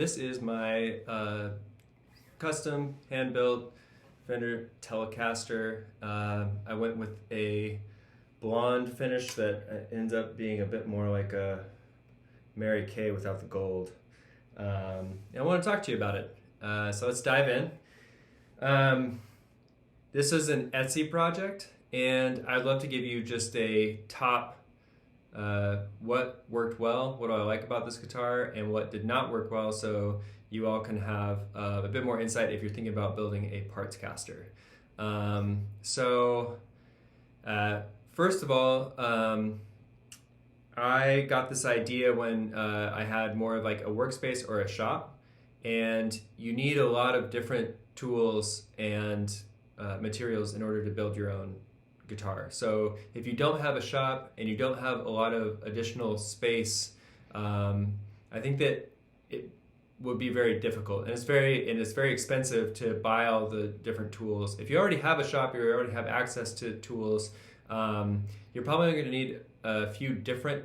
This is my custom hand-built Fender Telecaster. I went with a blonde finish that ends up being a bit more like a Mary Kay without the gold. And I want to talk to you about it. So let's dive in. This is an Etsy project, and I'd love to give you just a top what worked well, what do I like about this guitar, and what did not work well, so you all can have a bit more insight if you're thinking about building a Partscaster. First of all, I got this idea when I had more of like a workspace or a shop, and you need a lot of different tools and materials in order to build your own guitar. So if you don't have a shop and you don't have a lot of additional space, I think that it would be very difficult, and it's very expensive to buy all the different tools. If you already have a shop, you already have access to tools, you're probably going to need a few different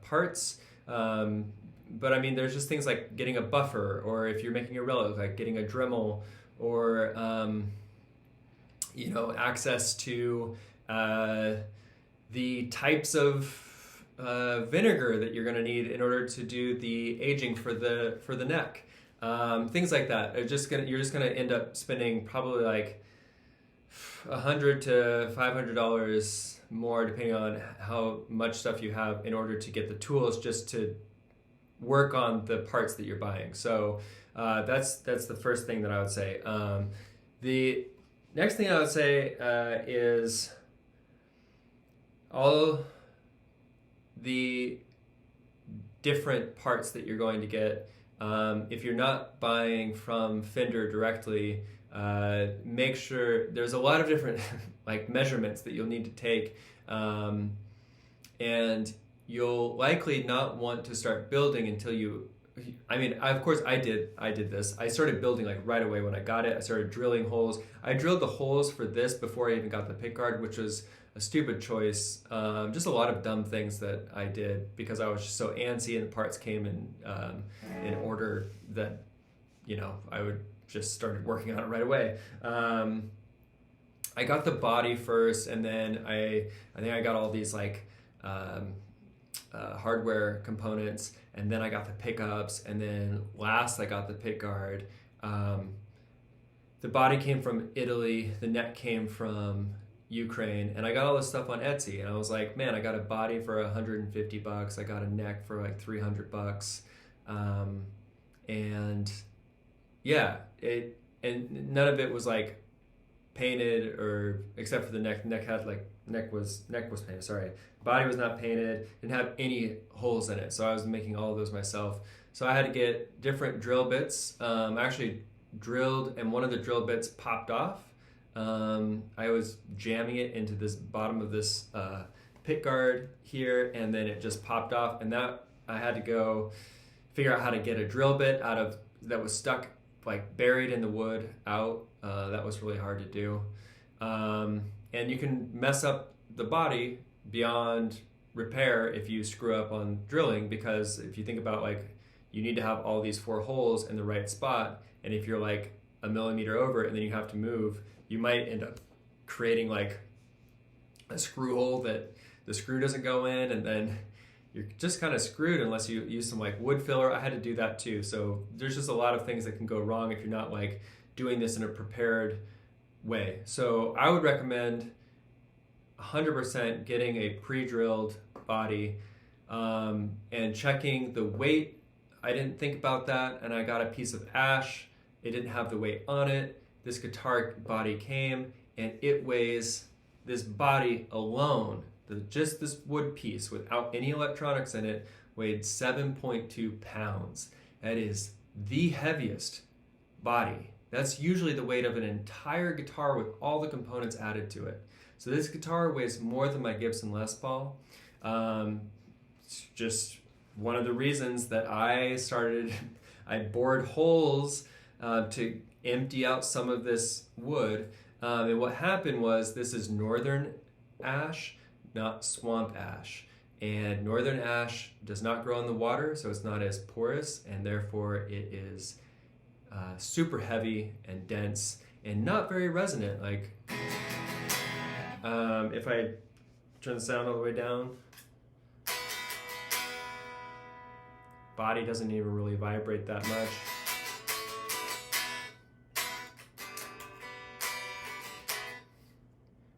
parts. But I mean, there's just things like getting a buffer, or if you're making a relic, like getting a Dremel, or access to the types of vinegar that you're going to need in order to do the aging for the neck. Things like that. You're just gonna end up spending probably like $100 to $500 more, depending on how much stuff you have, in order to get the tools just to work on the parts that you're buying. So that's the first thing that I would say. The next thing I would say is all the different parts that you're going to get. If you're not buying from Fender directly, make sure there's a lot of different like measurements that you'll need to take, and you'll likely not want to start building until you. I mean, of course, I did this. I started building like right away when I got it. I started drilling holes. I drilled the holes for this before I even got the pickguard, which was a stupid choice. Just a lot of dumb things that I did because I was just so antsy, and the parts came in order that I would just started working on it right away. I got the body first, and then I think I got all these like hardware components, and then I got the pickups, and then last I got the pickguard. The body came from Italy, the neck came from Ukraine, and I got all this stuff on Etsy, and I was like, man, I got a body for $150, I got a neck for like $300, and yeah, and none of it was like painted, or except for the neck. Neck was painted. Sorry, body was not painted. Didn't have any holes in it, so I was making all of those myself. So I had to get different drill bits. I actually drilled, and one of the drill bits popped off. I was jamming it into this bottom of this pick guard here, and then it just popped off, and that I had to go figure out how to get a drill bit out of that was stuck, like buried in the wood, out. That was really hard to do. And you can mess up the body beyond repair if you screw up on drilling, because if you think about, like, you need to have all these 4 holes in the right spot, and if you're like a millimeter over and then you have to move, you might end up creating like a screw hole that the screw doesn't go in, and then you're just kind of screwed unless you use some like wood filler. I had to do that too. So there's just a lot of things that can go wrong if you're not like doing this in a prepared way. So I would recommend 100% getting a pre-drilled body, and checking the weight. I didn't think about that, and I got a piece of ash. It didn't have the weight on it. This guitar body came, and it weighs, this body alone, just this wood piece without any electronics in it, weighed 7.2 pounds. That is the heaviest body. That's usually the weight of an entire guitar with all the components added to it. So this guitar weighs more than my Gibson Les Paul. It's just one of the reasons that I bored holes to empty out some of this wood. And what happened was, this is northern ash, not swamp ash. And northern ash does not grow in the water, so it's not as porous, and therefore it is super heavy and dense and not very resonant. Like if I turn the sound all the way down, body doesn't even really vibrate that much.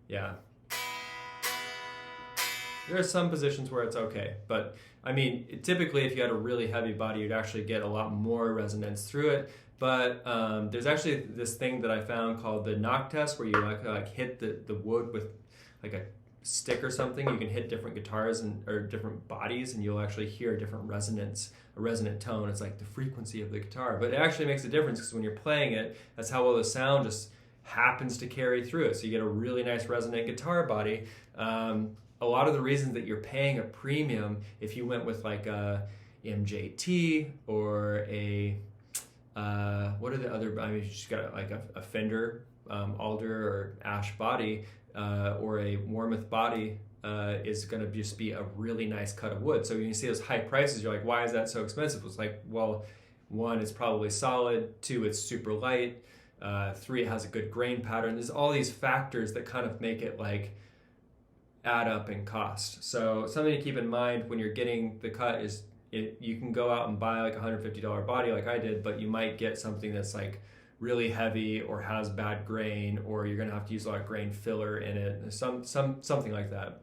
Yeah. There are some positions where it's okay, but I mean, typically if you had a really heavy body, you'd actually get a lot more resonance through it. But there's actually this thing that I found called the knock test, where you like hit the wood with like a stick or something. You can hit different guitars or different bodies, and you'll actually hear a different resonance, a resonant tone. It's like the frequency of the guitar, but it actually makes a difference, because when you're playing it, that's how well the sound just happens to carry through it. So you get a really nice resonant guitar body. A lot of the reasons that you're paying a premium, if you went with like a MJT or a what are the other? I mean, you just got like a Fender alder or ash body or a Warmoth body is going to just be a really nice cut of wood. So when you see those high prices, you're like, why is that so expensive? It's like, well, one, it's probably solid. Two, it's super light. Three, it has a good grain pattern. There's all these factors that kind of make it like add up in cost. So something to keep in mind when you're getting the cut is you can go out and buy like a $150 body like I did, but you might get something that's like really heavy or has bad grain, or you're gonna have to use a lot of grain filler in it, something like that.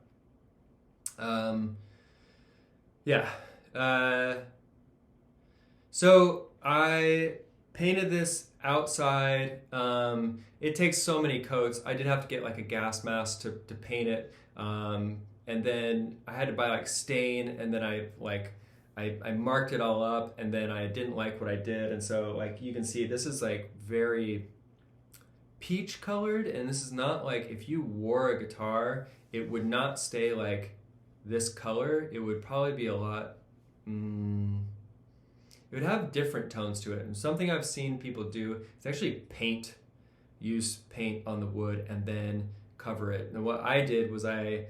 So I painted this outside. It takes so many coats. I did have to get like a gas mask to paint it. And then I had to buy like stain, and then I marked it all up, and then I didn't like what I did. And so like you can see, this is like very peach colored, and this is not like, if you wore a guitar, it would not stay like this color. It would probably be a lot, it would have different tones to it. And something I've seen people do is actually use paint on the wood and then cover it. And what I did was I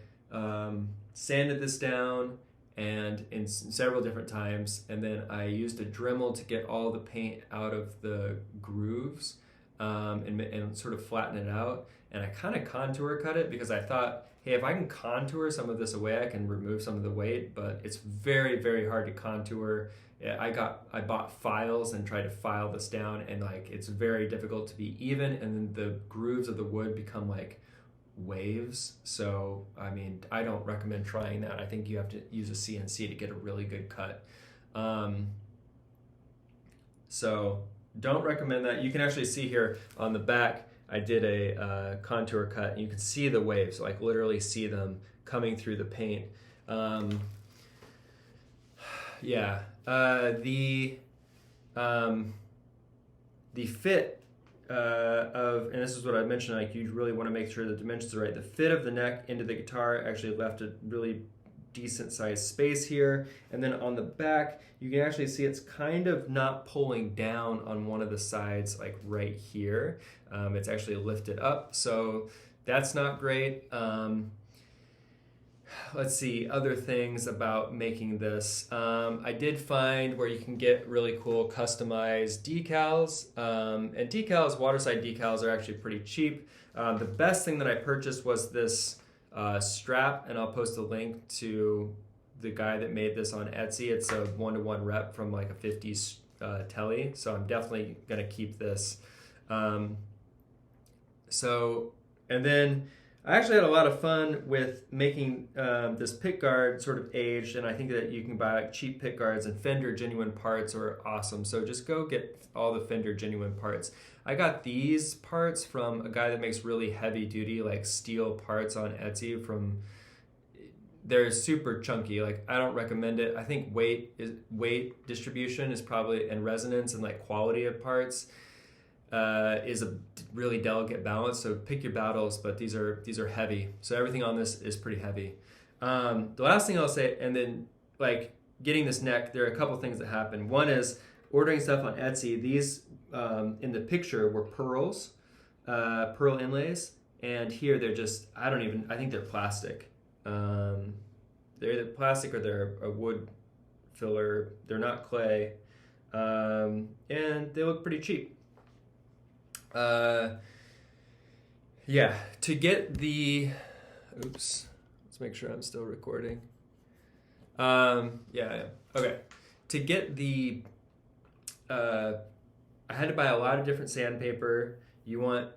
sanded this down and in several different times, and then I used a Dremel to get all the paint out of the grooves and sort of flatten it out. And I kind of contour cut it, because I thought, hey, if I can contour some of this away, I can remove some of the weight, but it's very, very hard to contour. I bought files and tried to file this down, and like it's very difficult to be even, and then the grooves of the wood become like waves. So I mean, I don't recommend trying that. I think you have to use a CNC to get a really good cut. So don't recommend that. You can actually see here on the back, I did a contour cut, and you can see the waves, like literally see them coming through the paint. The fit and this is what I mentioned, like you really want to make sure the dimensions are right. The fit of the neck into the guitar actually left a really decent sized space here. And then on the back, you can actually see it's kind of not pulling down on one of the sides, like right here. It's actually lifted up, so that's not great. Let's see, other things about making this. I did find where you can get really cool customized decals. And decals, waterside decals, are actually pretty cheap. The best thing that I purchased was this strap, and I'll post a link to the guy that made this on Etsy. It's a 1-to-1 rep from like a 50s Tele, so I'm definitely gonna keep this. And then I actually had a lot of fun with making this pick guard sort of aged, and I think that you can buy like cheap pick guards, and Fender genuine parts are awesome. So just go get all the Fender genuine parts. I got these parts from a guy that makes really heavy duty like steel parts on Etsy. They're super chunky. Like I don't recommend it. I think weight distribution is probably, and resonance and like quality of parts is a really delicate balance. So pick your battles, but these are heavy. So everything on this is pretty heavy. The last thing I'll say, and then like getting this neck, there are a couple things that happen. One is ordering stuff on Etsy. These in the picture were pearls, pearl inlays, and here they're just, I think they're plastic. they're either plastic or they're a wood filler. They're not clay, and they look pretty cheap. Yeah, to get the, oops, let's make sure I'm still recording. Yeah, okay. To get the, I had to buy a lot of different sandpaper. You want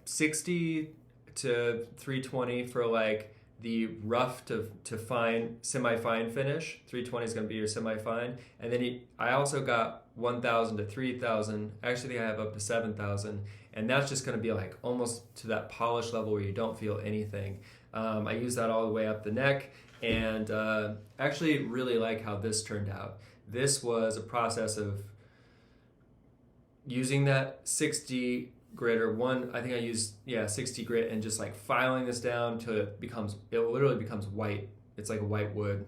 60 to 320 for like the rough to fine, semi-fine finish. 320 is going to be your semi-fine. And then I also got 1,000 to 3,000. Actually, I have up to 7,000. And that's just going to be like almost to that polish level where you don't feel anything. I use that all the way up the neck, and actually really like how this turned out. This was a process of using that 60 grit, or I think I used 60 grit, and just like filing this down till it literally becomes white. It's like a white wood.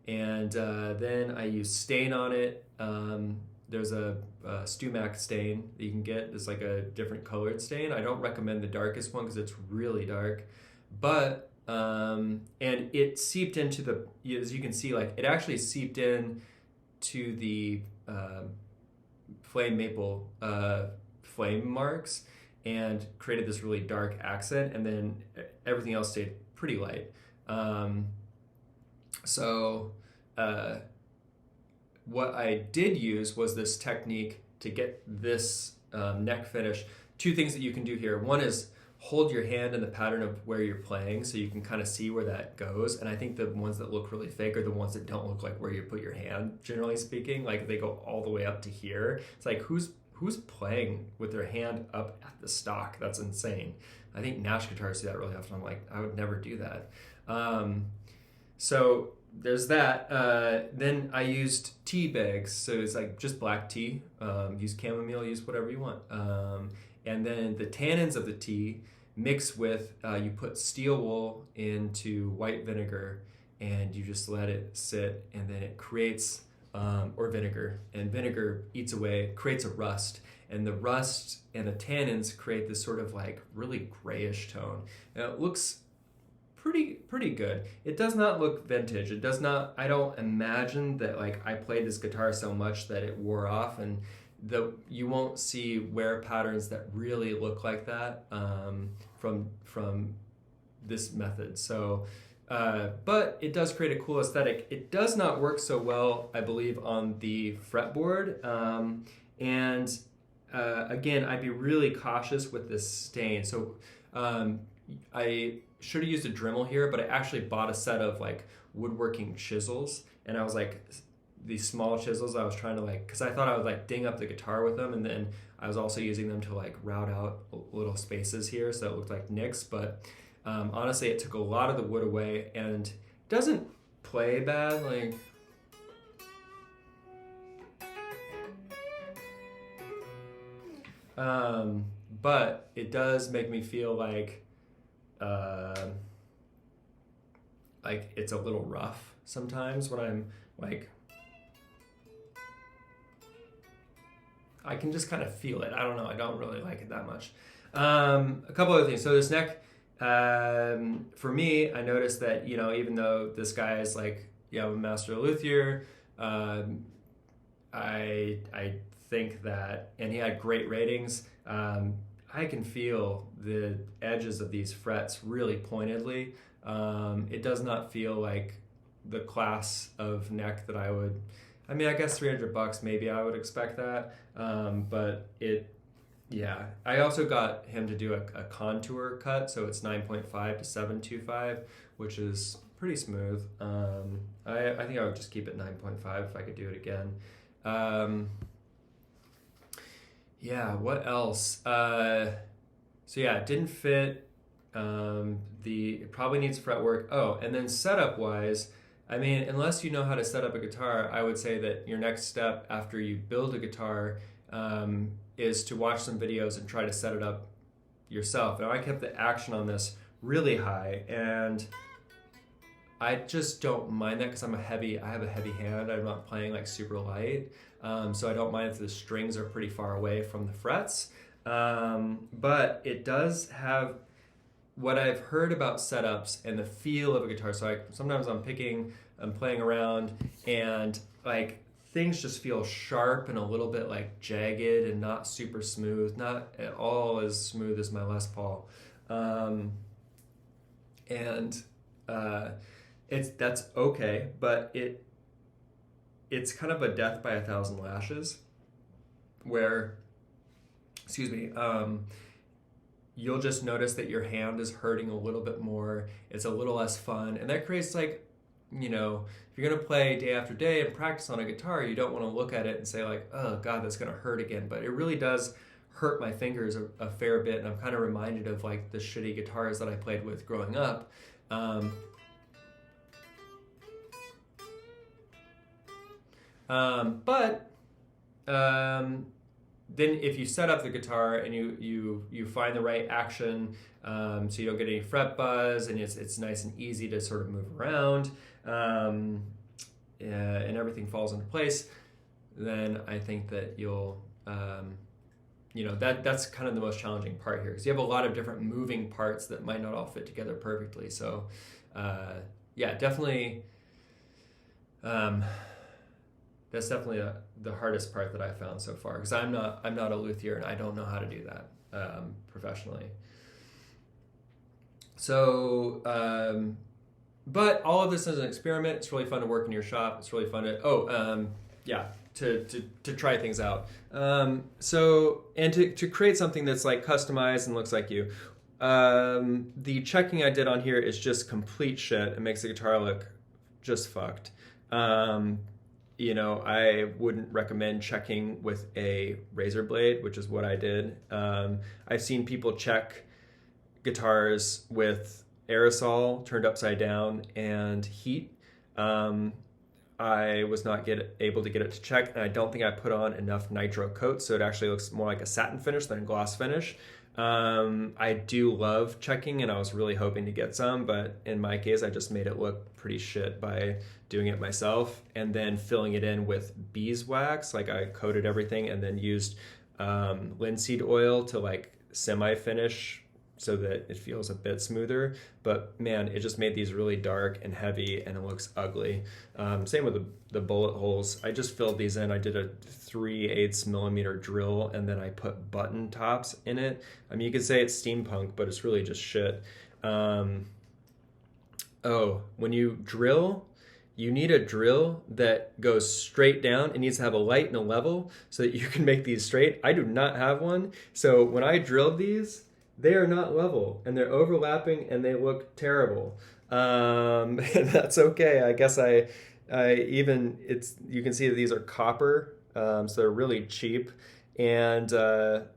And then I use stain on it. There's a Stumac stain that you can get. It's like a different colored stain. I don't recommend the darkest one because it's really dark, but and it seeped into the, as you can see, like it actually seeped in to the flame maple flame marks and created this really dark accent, and then everything else stayed pretty light. What I did use was this technique to get this neck finish. Two things that you can do here. One is hold your hand in the pattern of where you're playing so you can kind of see where that goes. And I think the ones that look really fake are the ones that don't look like where you put your hand, generally speaking. Like they go all the way up to here. It's like, who's playing with their hand up at the stock? That's insane. I think Nash guitars do that really often. I'm like, I would never do that. So there's that. Then I used tea bags, so it's like just black tea. Use chamomile, use whatever you want. And then the tannins of the tea mix with, you put steel wool into white vinegar, and you just let it sit, and then it creates, or vinegar, and vinegar eats away, creates a rust. And the rust and the tannins create this sort of like really grayish tone. Now it looks pretty good. It does not look vintage. It does not, I don't imagine that like I played this guitar so much that it wore off, and you won't see wear patterns that really look like that from this method. So, but it does create a cool aesthetic. It does not work so well, I believe, on the fretboard. Again, I'd be really cautious with this stain. So I should have used a Dremel here, but I actually bought a set of like woodworking chisels, and I was like, these small chisels, I was trying to like, because I thought I would like ding up the guitar with them, and then I was also using them to like route out little spaces here so it looked like nicks. But honestly, it took a lot of the wood away, and it doesn't play bad. Like, but it does make me feel like it's a little rough sometimes when I'm like, I can just kind of feel it. I don't know. I don't really like it that much. A couple other things. So this neck, for me, I noticed that, even though this guy is like, a master luthier, I think that, and he had great ratings, I can feel the edges of these frets really pointedly. It does not feel like the class of neck that I would, I guess $300 maybe I would expect that. But I also got him to do a contour cut, so it's 9.5 to 725, which is pretty smooth. I think I would just keep it 9.5 if I could do it again. What else? It didn't fit. It probably needs fretwork. Oh, and then setup wise, unless you know how to set up a guitar, I would say that your next step after you build a guitar is to watch some videos and try to set it up yourself. Now, I kept the action on this really high, and I just don't mind that because I have a heavy hand. I'm not playing like super light, so I don't mind if the strings are pretty far away from the frets. But it does have what I've heard about setups and the feel of a guitar. So sometimes I'm picking I'm playing around, and like things just feel sharp and a little bit like jagged and not super smooth, not at all as smooth as my Les Paul. And that's okay, but it's kind of a death by a thousand lashes, where, excuse me, you'll just notice that your hand is hurting a little bit more. It's a little less fun, and that creates like, you know, if you're gonna play day after day and practice on a guitar, you don't want to look at it and say like, oh God, that's gonna hurt again. But it really does hurt my fingers a fair bit, and I'm kind of reminded of like the shitty guitars that I played with growing up. Then if you set up the guitar and you find the right action, so you don't get any fret buzz, and it's nice and easy to sort of move around, and everything falls into place, then I think that you'll, that's kind of the most challenging part here, because you have a lot of different moving parts that might not all fit together perfectly. So, definitely. That's definitely the hardest part that I found so far, because I'm not a luthier and I don't know how to do that professionally. So, but all of this is an experiment. It's really fun to work in your shop. It's really fun to try things out. To create something that's like customized and looks like you. The checking I did on here is just complete shit. It makes the guitar look just fucked. I wouldn't recommend checking with a razor blade, which is what I did. I've seen people check guitars with aerosol turned upside down and heat. I was not able to get it to check, and I don't think I put on enough nitro coat, so it actually looks more like a satin finish than a gloss finish. I do love checking, and I was really hoping to get some, but in my case, I just made it look pretty shit by doing it myself and then filling it in with beeswax. Like, I coated everything and then used linseed oil to like semi-finish so that it feels a bit smoother. But man, it just made these really dark and heavy, and it looks ugly. Same with the bullet holes. I just filled these in. I did a 3/8 millimeter drill, and then I put button tops in it. I mean, you could say it's steampunk, but it's really just shit. When you drill, you need a drill that goes straight down. It needs to have a light and a level so that you can make these straight. I do not have one. So when I drilled these, they are not level, and they're overlapping, and they look terrible. And that's okay. I guess you can see that these are copper, so they're really cheap. And but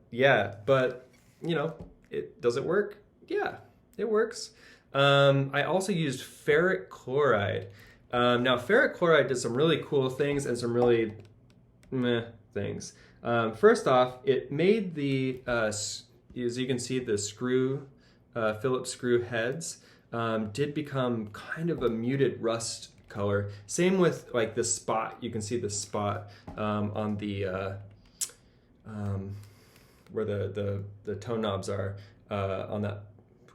does it work? Yeah, it works. I also used ferric chloride. Now, ferric chloride did some really cool things and some really meh things. First off, it made the as you can see, the Phillips screw heads did become kind of a muted rust color. Same with like the spot. You can see the spot on the where the tone knobs are on that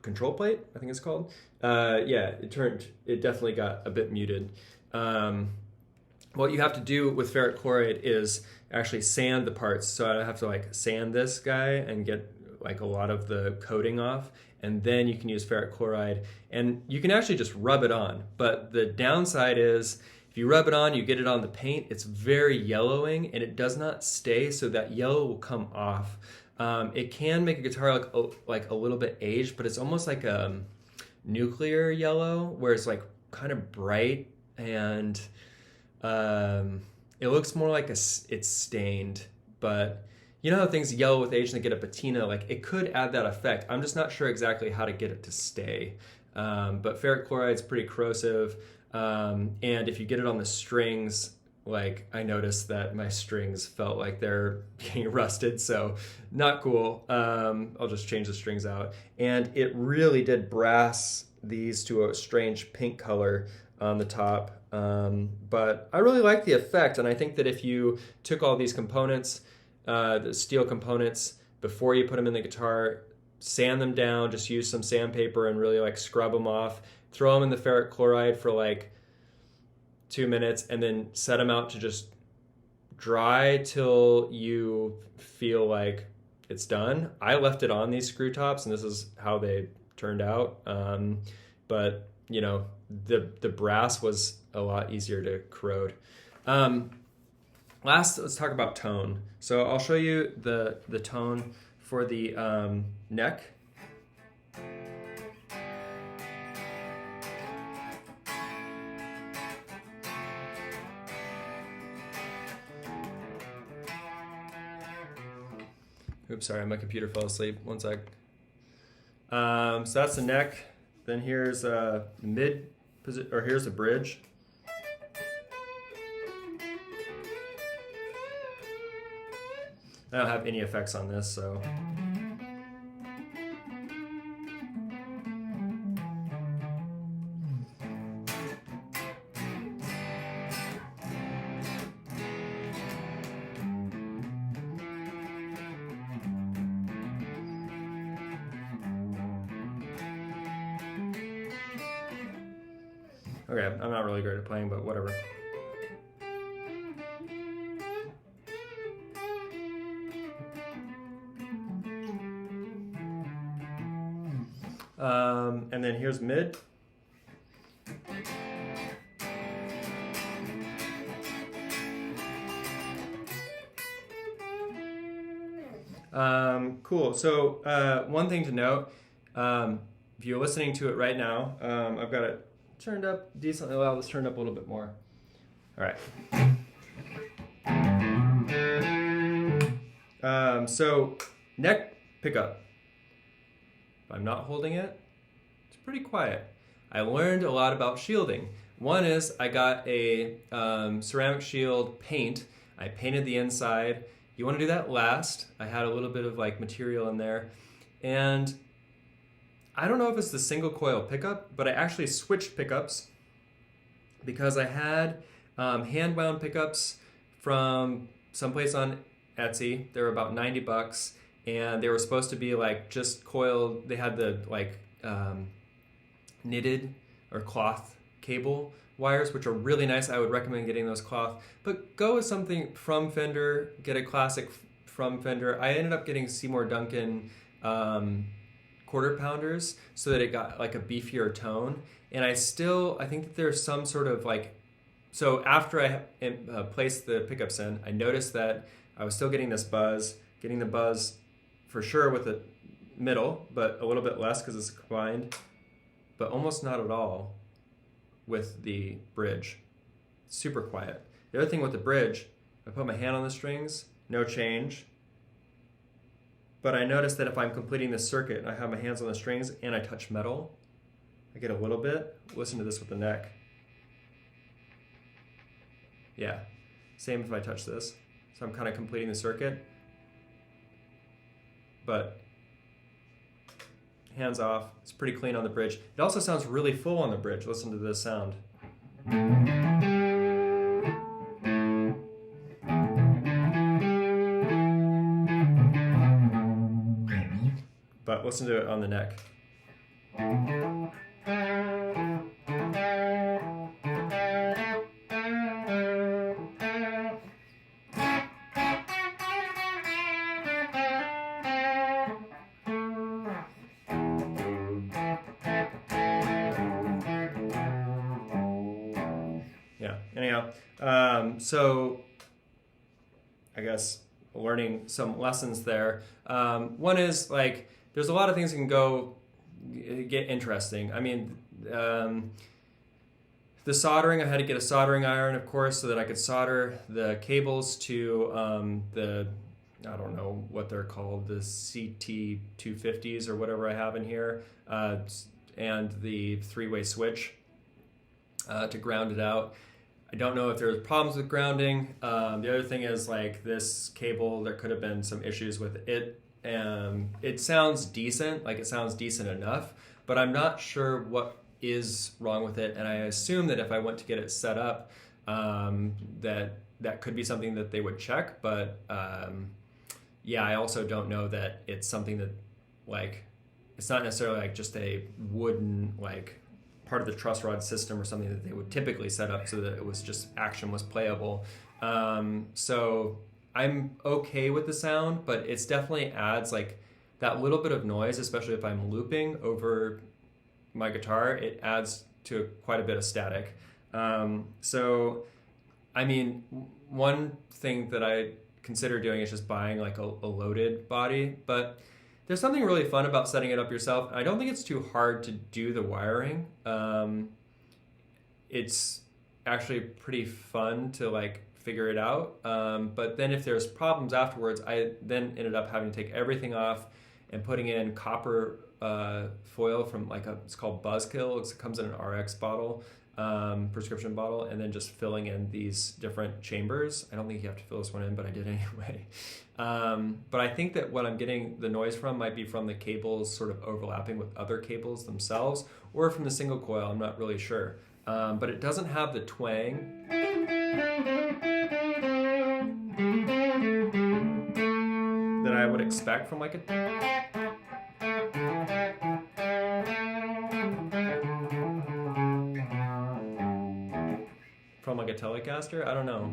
control plate, I think it's called. It definitely got a bit muted. What you have to do with ferric chloride is actually sand the parts. So I have to like sand this guy and get like a lot of the coating off, and then you can use ferric chloride, and you can actually just rub it on. But the downside is, if you rub it on, you get it on the paint, it's very yellowing, and it does not stay, so that yellow will come off. It can make a guitar look like a little bit aged, but it's almost like a nuclear yellow, where it's like kind of bright, and it looks more like it's stained. But you know how things yellow with age and they get a patina? Like, it could add that effect. I'm just not sure exactly how to get it to stay. But ferric chloride is pretty corrosive. And if you get it on the strings, like, I noticed that my strings felt like they're getting rusted, so not cool. I'll just change the strings out. And it really did brass these to a strange pink color on the top. But I really like the effect, and I think that if you took all these components, the steel components, before you put them in the guitar, sand them down, just use some sandpaper and really like scrub them off, throw them in the ferric chloride for like 2 minutes, and then set them out to just dry till you feel like it's done. I left it on these screw tops, and this is how they turned out. But you know, the brass was a lot easier to corrode. Last, let's talk about tone. So I'll show you the tone for the neck. Oops, sorry, my computer fell asleep. One sec. So that's the neck. Then here's mid position, or here's the bridge. I don't have any effects on this, so. Okay, I'm not really great at playing, but whatever. And then here's mid. Cool. So one thing to note, if you're listening to it right now, I've got it turned up decently loud. Let's turn it up a little bit more. All right. So neck pickup. If I'm not holding it, it's pretty quiet. I learned a lot about shielding. One is I got a ceramic shield paint. I painted the inside. You want to do that last. I had a little bit of like material in there. And I don't know if it's the single coil pickup, but I actually switched pickups because I had hand wound pickups from someplace on Etsy. They were about $90, and they were supposed to be like just coiled. They had the like knitted or cloth cable wires, which are really nice. I would recommend getting those cloth, but go with something from Fender. Get a classic from Fender. I ended up getting Seymour Duncan quarter pounders so that it got like a beefier tone. And I think that there's some sort of like, so after I placed the pickups in, I noticed that I was still getting this buzz, getting the buzz for sure with the middle, but a little bit less because it's combined, but almost not at all with the bridge. Super quiet. The other thing with the bridge, I put my hand on the strings, no change. But I noticed that if I'm completing the circuit and I have my hands on the strings and I touch metal, I get a little bit. Listen to this with the neck. Yeah, same if I touch this. So I'm kind of completing the circuit. But hands off, it's pretty clean on the bridge. It also sounds really full on the bridge. Listen to this sound. But listen to it on the neck. Yeah, anyhow, so I guess learning some lessons there. One is like, there's a lot of things that can get interesting. I mean, the soldering, I had to get a soldering iron, of course, so that I could solder the cables to I don't know what they're called, the CT250s or whatever I have in here, and the three-way switch to ground it out. I don't know if there's problems with grounding. The other thing is like this cable, there could have been some issues with it. It sounds decent, like it sounds decent enough, but I'm not sure what is wrong with it. And I assume that if I went to get it set up, that could be something that they would check. But yeah, I also don't know that it's something that like, it's not necessarily like just a wooden like part of the truss rod system or something that they would typically set up so that it was just action was playable. So I'm okay with the sound, but it's definitely adds like that little bit of noise, especially if I'm looping over my guitar. It adds to quite a bit of static. So, I mean, one thing that I consider doing is just buying like a loaded body, but there's something really fun about setting it up yourself. I don't think it's too hard to do the wiring. It's actually pretty fun to like figure it out. But then if there's problems afterwards, I then ended up having to take everything off and putting in copper foil from like it's called Buzzkill. It comes in an RX bottle, prescription bottle, and then just filling in these different chambers. I don't think you have to fill this one in, but I did anyway. But I think that what I'm getting the noise from might be from the cables sort of overlapping with other cables themselves, or from the single coil. I'm not really sure. But it doesn't have the twang that I would expect from like a Telecaster. I don't know.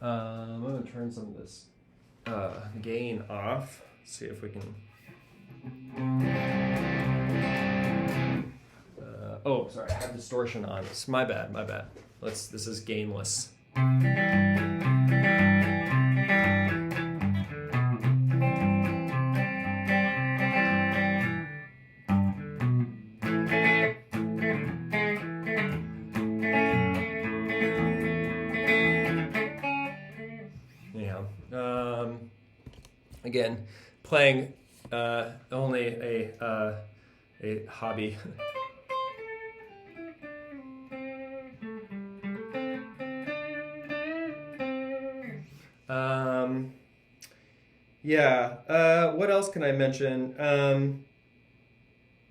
I'm gonna turn some of this gain off. See if we can. Oh, sorry, I have distortion on. It's my bad. This is gainless. Again, playing only a hobby. What else can I mention?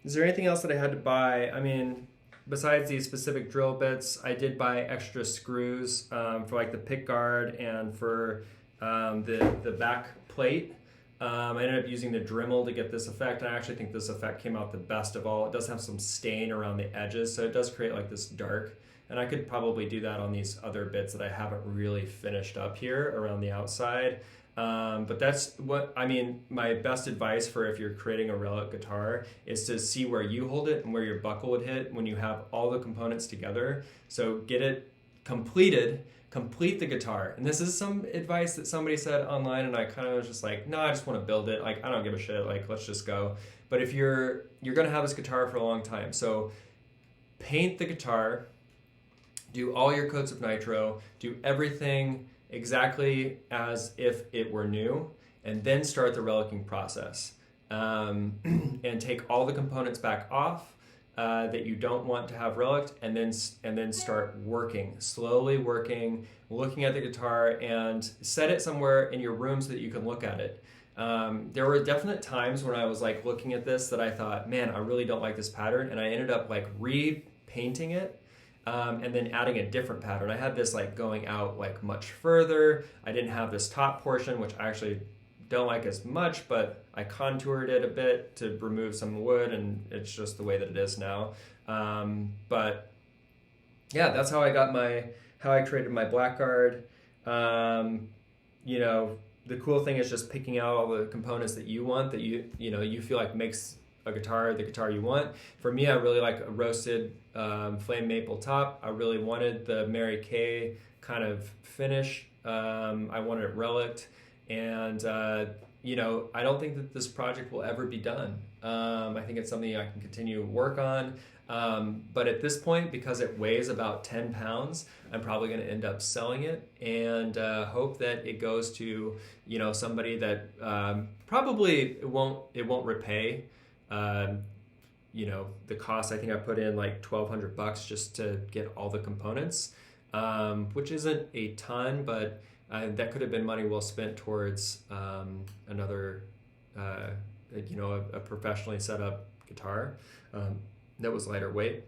Is there anything else that I had to buy? I mean, besides these specific drill bits, I did buy extra screws for like the pick guard and for the back plate. I ended up using the Dremel to get this effect. I actually think this effect came out the best of all. It does have some stain around the edges, so it does create like this dark. And I could probably do that on these other bits that I haven't really finished up here around the outside. But that's what, I mean, my best advice for if you're creating a relic guitar is to see where you hold it and where your buckle would hit when you have all the components together. So get it completed, complete the guitar. And this is some advice that somebody said online, and I kind of was just like, no, I just want to build it. Like, I don't give a shit. Like, let's just go. But if you're going to have this guitar for a long time, so paint the guitar, do all your coats of nitro, do everything exactly as if it were new, and then start the relicing process. And take all the components back off that you don't want to have reliced, and then start working, slowly working, looking at the guitar, and set it somewhere in your room so that you can look at it. There were definite times when I was like looking at this that I thought, man, I really don't like this pattern, and I ended up like repainting it. And then adding a different pattern. I had this like going out like much further. I didn't have this top portion, which I actually don't like as much, but I contoured it a bit to remove some wood, and it's just the way that it is now. But yeah, that's how I got how I created my blackguard. You know, the cool thing is just picking out all the components that you want, that you feel like makes a guitar the guitar you want. For me, I really like a roasted flame maple top. I really wanted the Mary Kay kind of finish. I wanted it relict, and I don't think that this project will ever be done. I think it's something I can continue to work on. But at this point, because it weighs about 10 pounds, I'm probably going to end up selling it, and hope that it goes to somebody that probably it won't repay. The cost. I think I put in like $1,200 just to get all the components, which isn't a ton, but that could have been money well spent towards another, a professionally set up guitar that was lighter weight.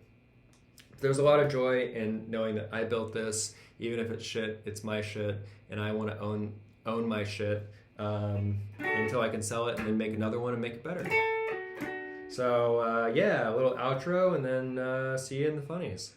There's a lot of joy in knowing that I built this, even if it's shit, it's my shit, and I want to own my shit until I can sell it and then make another one and make it better. So yeah, a little outro, and then see you in the funnies.